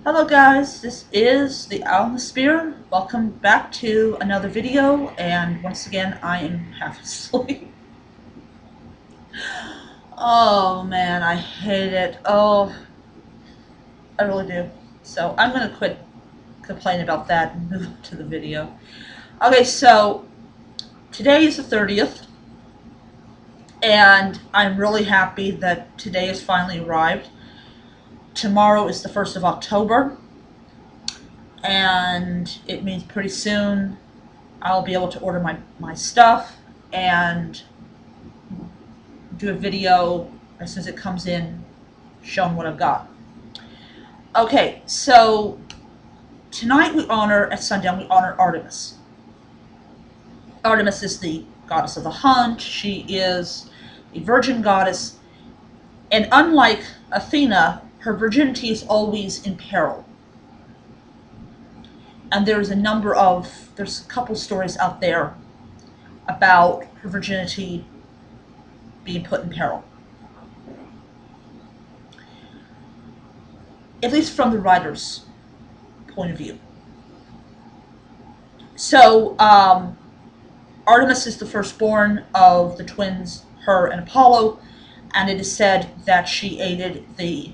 Hello guys, this is the Owl in the Spear. Welcome back to another video, and once again I am half asleep. Oh man, I hate it. Oh, I really do. So I'm gonna quit complaining about that and move on to the video. Okay, so today is the 30th, and I'm really happy that today has finally arrived. Tomorrow is the 1st of October, and it means pretty soon I'll be able to order my stuff and do a video as soon as it comes in showing what I've got. Okay, so tonight at sundown, we honor Artemis. Artemis is the goddess of the hunt. She is a virgin goddess, and unlike Athena, her virginity is always in peril. And there's a couple stories out there about her virginity being put in peril. At least from the writer's point of view. So, Artemis is the firstborn of the twins, her and Apollo, and it is said that she aided the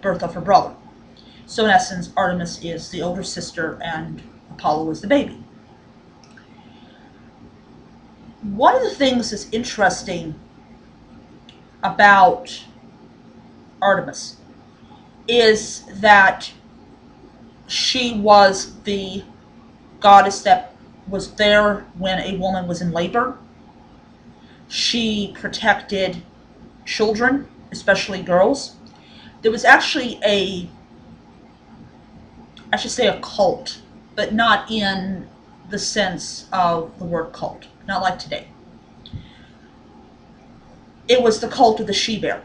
birth of her brother. So in essence, Artemis is the older sister and Apollo is the baby. One of the things that's interesting about Artemis is that she was the goddess that was there when a woman was in labor. She protected children, especially girls. There was actually a cult, but not in the sense of the word cult, not like today. It was the cult of the she-bear.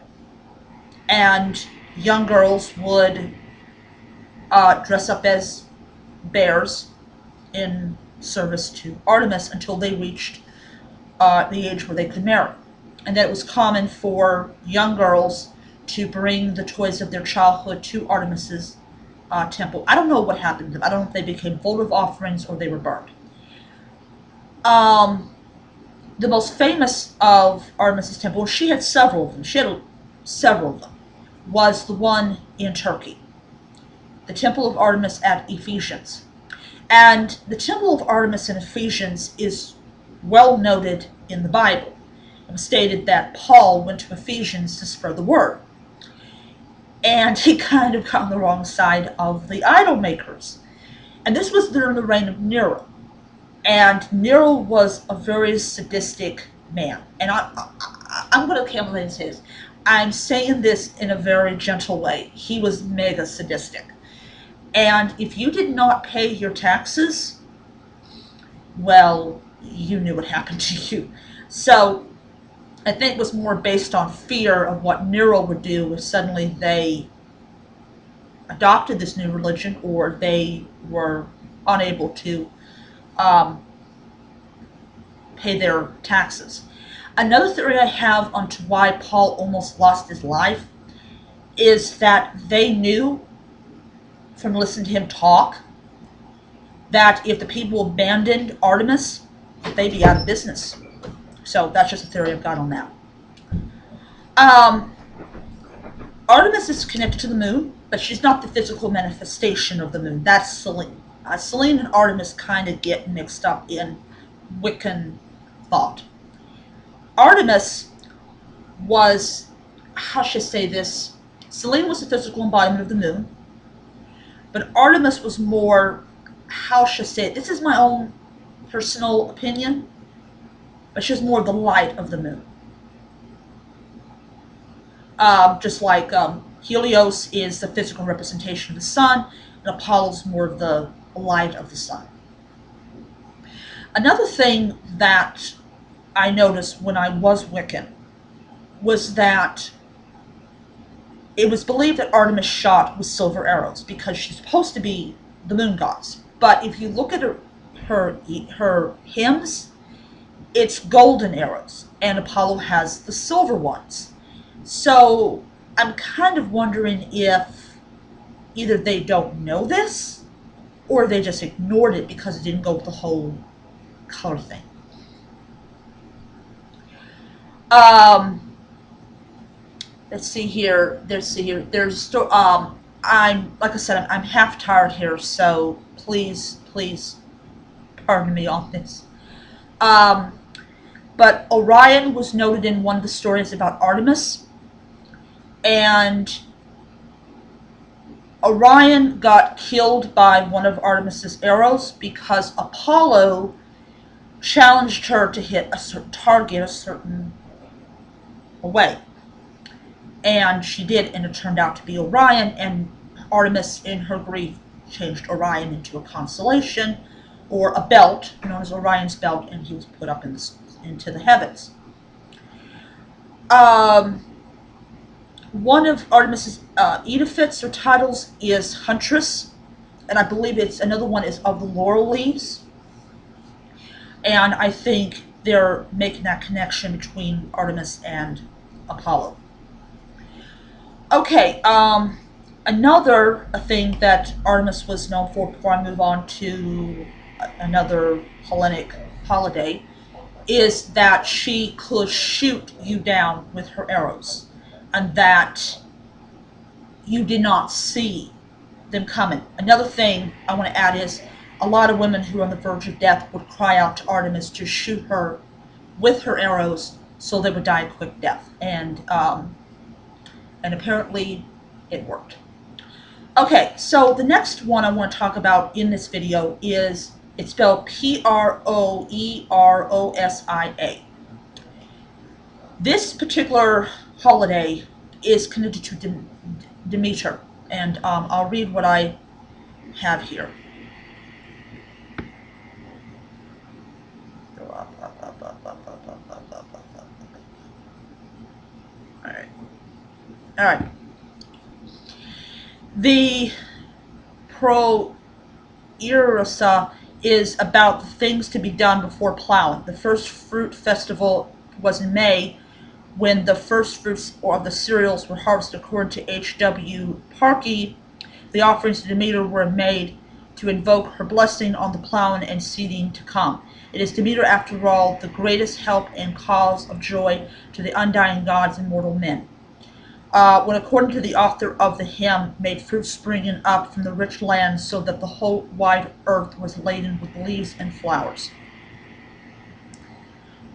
And young girls would dress up as bears in service to Artemis until they reached the age where they could marry. And that it was common for young girls to bring the toys of their childhood to Artemis's temple. I don't know what happened to them. I don't know if they became votive offerings or they were burned. The most famous of Artemis's temple, she had several of them, was the one in Turkey, the Temple of Artemis at Ephesians. And the Temple of Artemis in Ephesians is well noted in the Bible. It was stated that Paul went to Ephesians to spread the word. And he kind of got on the wrong side of the idol makers. And this was during the reign of Nero. And Nero was a very sadistic man. And I'm going to come and say this. I'm saying this in a very gentle way. He was mega sadistic. And if you did not pay your taxes, well, you knew what happened to you. So I think it was more based on fear of what Nero would do if suddenly they adopted this new religion or they were unable to pay their taxes. Another theory I have on to why Paul almost lost his life is that they knew from listening to him talk that if the people abandoned Artemis, they'd be out of business. So that's just a theory I've got on that. Artemis is connected to the moon, but she's not the physical manifestation of the moon. That's Selene. Selene and Artemis kind of get mixed up in Wiccan thought. Artemis was, how should I say this? Selene was the physical embodiment of the moon, but Artemis was more, how should I say it? This is my own personal opinion, but she was more the light of the moon. Just like Helios is the physical representation of the sun, and Apollo's more of the light of the sun. Another thing that I noticed when I was Wiccan was that it was believed that Artemis shot with silver arrows because she's supposed to be the moon goddess. But if you look at her hymns, it's golden arrows, and Apollo has the silver ones. So I'm kind of wondering if either they don't know this or they just ignored it because it didn't go with the whole color thing. Let's see here. I'm like I said, I'm half tired here, so please, pardon me on this. Um, but Orion was noted in one of the stories about Artemis, and Orion got killed by one of Artemis's arrows because Apollo challenged her to hit a certain target a certain way. And she did, and it turned out to be Orion, and Artemis, in her grief, changed Orion into a constellation, or a belt, known as Orion's belt, and he was put up into the heavens. One of Artemis's epithets or titles is Huntress, and I believe another one is of the laurel leaves. And I think they're making that connection between Artemis and Apollo. Okay, another thing that Artemis was known for, before I move on to another Hellenic holiday, is that she could shoot you down with her arrows, and that you did not see them coming. Another thing I want to add is a lot of women who are on the verge of death would cry out to Artemis to shoot her with her arrows so they would die a quick death. And apparently it worked. Okay, so the next one I want to talk about in this video is, it's spelled Proerosia. This particular holiday is connected to Demeter, and I'll read what I have here. All right. The Proerosia is about the things to be done before plowing. The first fruit festival was in May, when the first fruits or the cereals were harvested. According to H.W. Parkey, the offerings to Demeter were made to invoke her blessing on the plowing and seeding to come. It is Demeter, after all, the greatest help and cause of joy to the undying gods and mortal men. When, according to the author of the hymn, made fruit springing up from the rich land, so that the whole wide earth was laden with leaves and flowers.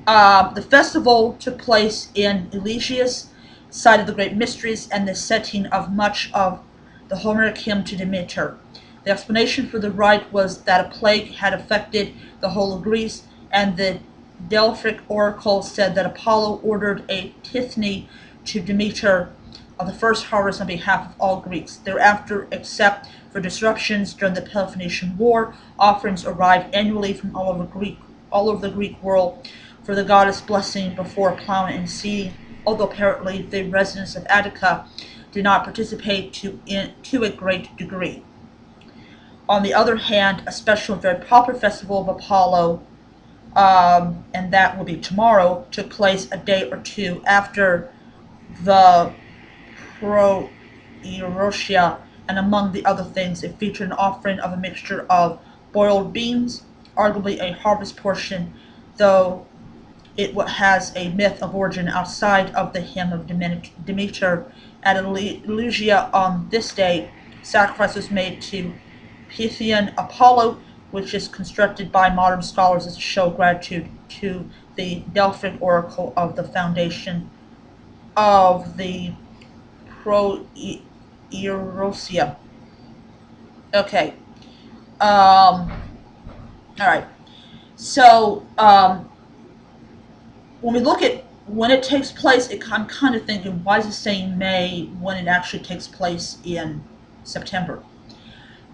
The festival took place in Eleusis, site of the great mysteries, and the setting of much of the Homeric hymn to Demeter. The explanation for the rite was that a plague had affected the whole of Greece, and the Delphic oracle said that Apollo ordered a tithny to Demeter of the first harvest on behalf of all Greeks. Thereafter, except for disruptions during the Peloponnesian War, offerings arrived annually from all over the Greek world for the goddess' blessing before plowing and seeding, although apparently the residents of Attica did not participate to a great degree. On the other hand, a special and very popular festival of Apollo, and that will be tomorrow, took place a day or two after the Proerosia, and among the other things, it featured an offering of a mixture of boiled beans, arguably a harvest portion, though it has a myth of origin outside of the hymn of Demeter. At Eleusia on this day, sacrifice was made to Pythian Apollo, which is constructed by modern scholars as a show of gratitude to the Delphic oracle of the foundation of the Proerosia. Okay. All right. So, when we look at when it takes place, I'm kind of thinking, why is it saying May when it actually takes place in September?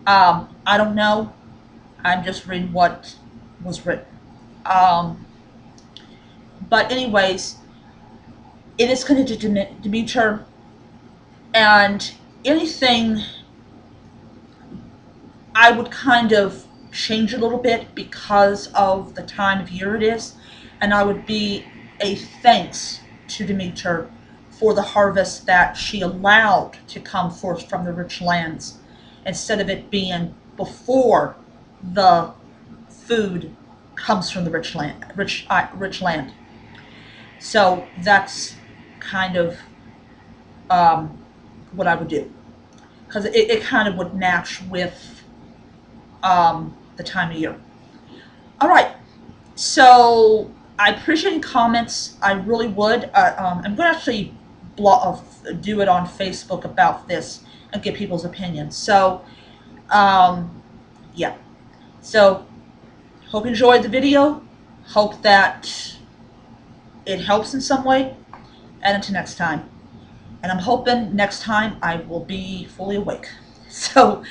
I don't know. I'm just reading what was written. But anyways, it is connected to Demeter, and anything I would kind of change a little bit because of the time of year it is, and I would be a thanks to Demeter for the harvest that she allowed to come forth from the rich lands, instead of it being before the food comes from the rich land. So that's kind of what I would do, because it kind of would match with the time of year. All right, so I appreciate comments. I really would. I'm going to actually do it on Facebook about this and get people's opinions. So, yeah. So, hope you enjoyed the video. Hope that it helps in some way. And until next time. And I'm hoping next time I will be fully awake. So,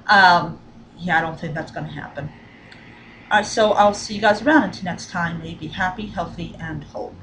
yeah, I don't think that's going to happen. Alright, so I'll see you guys around until next time. May you be happy, healthy, and whole.